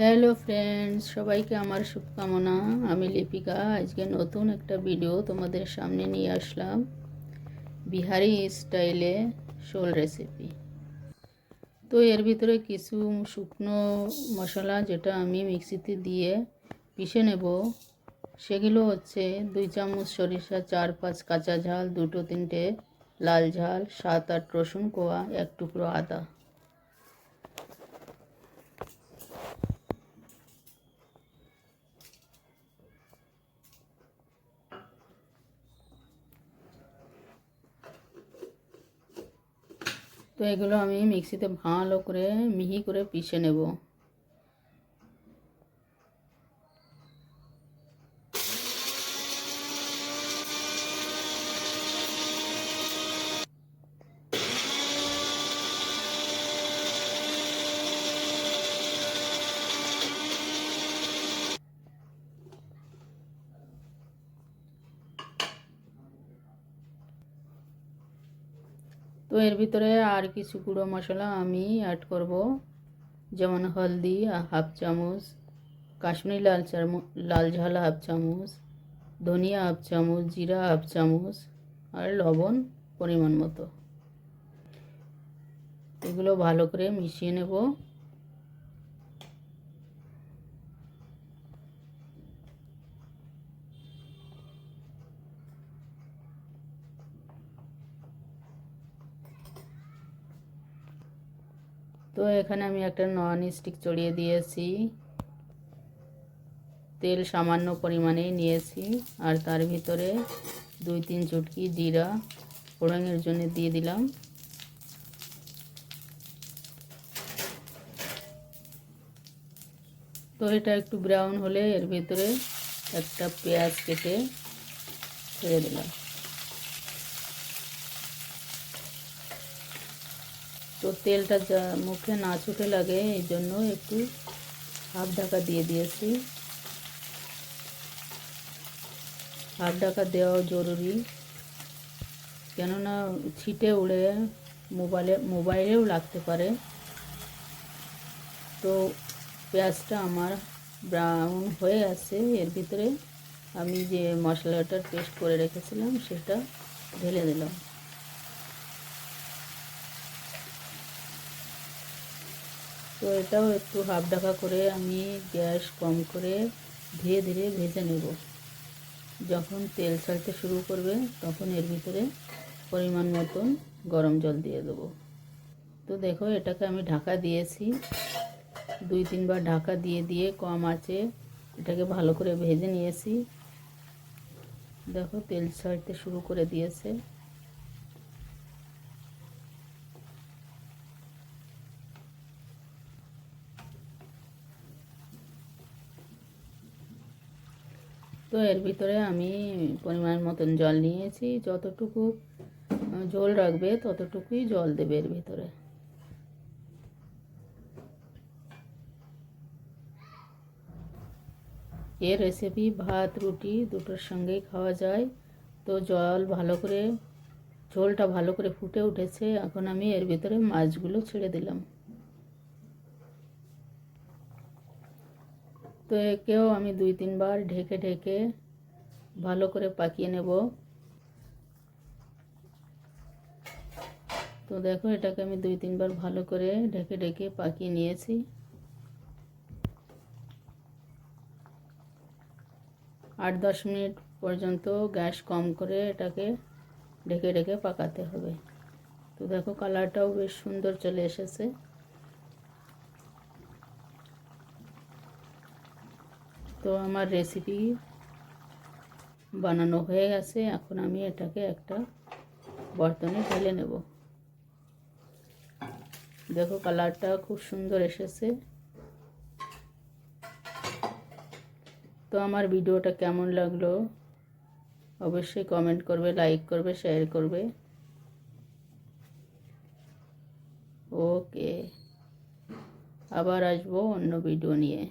Hello friends, সবাইকে আমার শুভকামনা। আমি লিপিকা। আজকে নতুন একটা ভিডিও তোমাদের সামনে নিয়ে আসলাম, বিহারি স্টাইলে শোল রেসিপি। তো এর ভিতরে কিছু শুকনো মশলা যেটা আমি মিক্সিতে দিয়ে পিষে নেব, সেগুলো হচ্ছে 2 চামচ সরিষা, 4-5 কাঁচা ঝাল, 2-3টে লাল ঝাল, 7-8 রসুন কোয়া, 1 টুকরো আদা। তো এগুলো আমি মিক্সিতে ভালো করে মিহি করে পিষে নেব। তো এর ভিতরে আর কিছু গুঁড়ো মশলা আমি অ্যাড করব, যেমন হলদি 1/2 চামচ, কাশ্মীরি লাল ঝাল 1/2 চামচ, ধনিয়া 1/2 চামচ, জিরা 1/2 চামচ, আর লবণ পরিমাণ মতো। এগুলো ভালো করে মিশিয়ে নেব। তো এখানে আমি একটা নন স্টিক চড়িয়ে দিয়েছি, তেল সামান্য পরিমাণে নিয়েছি, আর তার ভিতরে 2-3 চুটকি জিরা ফোড়নের জন্য দিয়ে দিলাম। তো এটা একটু ব্রাউন হলে এর ভিতরে একটা পেঁয়াজ কেটে ছেড়ে দিলাম। তো তেলটা যা মুখে না ছুটে লাগে এই জন্য একটু হাফ ঢাকা দিয়ে দিয়েছি। হাফ ঢাকা দেওয়া জরুরি, কেননা ছিটে উড়ে মোবাইলেও লাগতে পারে। তো পেঁয়াজটা আমার ব্রাউন হয়ে আছে, এর ভিতরে আমি যে মশলাটার পেস্ট করে রেখেছিলাম সেটা ঢেলে দিলাম। তো এটাও একটু হাফ ঢাকা করে আমি গ্যাস কম করে ধীরে ধীরে ভেজে নেব। যখন তেল ছাড়তে শুরু করবে তখন এর ভিতরে পরিমাণ মতন গরম জল দিয়ে দেবো। তো দেখো, এটাকে আমি ঢাকা দিয়েছি, 2-3 বার ঢাকা দিয়ে দিয়ে কম আঁচে এটাকে ভালো করে ভেজে নিয়েছি। দেখো, তেল ছাড়তে শুরু করে দিয়েছে। তো এর ভিতরে আমি পরিমাণ মতন জল নিয়েছি, যতটুকু ঝোল রাখবে ততটুকুই জল দেবে এর ভিতরে। এর রেসিপি ভাত রুটি দুটোর সঙ্গেই খাওয়া যায়। তো ঝোলটা ভালো করে ফুটে উঠেছে, এখন আমি এর ভিতরে মাছগুলো ছেড়ে দিলাম। তো একেও আমি 2-3 বার ঢেকে ঢেকে ভালো করে পাকিয়ে নেব। তো দেখো, এটাকে আমি 2-3 বার ভালো করে ঢেকে ঢেকে পাকিয়ে নিয়েছি। 8-10 মিনিট পর্যন্ত গ্যাস কম করে এটাকে ঢেকে ঢেকে পাকাতে হবে। তো দেখো, কালারটাও বেশ সুন্দর চলে এসেছে। তো আমার রেসিপি বানানো হয়ে গেছে, এখন আমি এটাকে একটা বর্তনে ঢেলে নেব। দেখো, কালারটা খুব সুন্দর এসেছে। তো আমার ভিডিওটা কেমন লাগলো অবশ্যই কমেন্ট করবে, লাইক করবে, শেয়ার করবে। ওকে, আবার আসবো অন্য ভিডিও নিয়ে।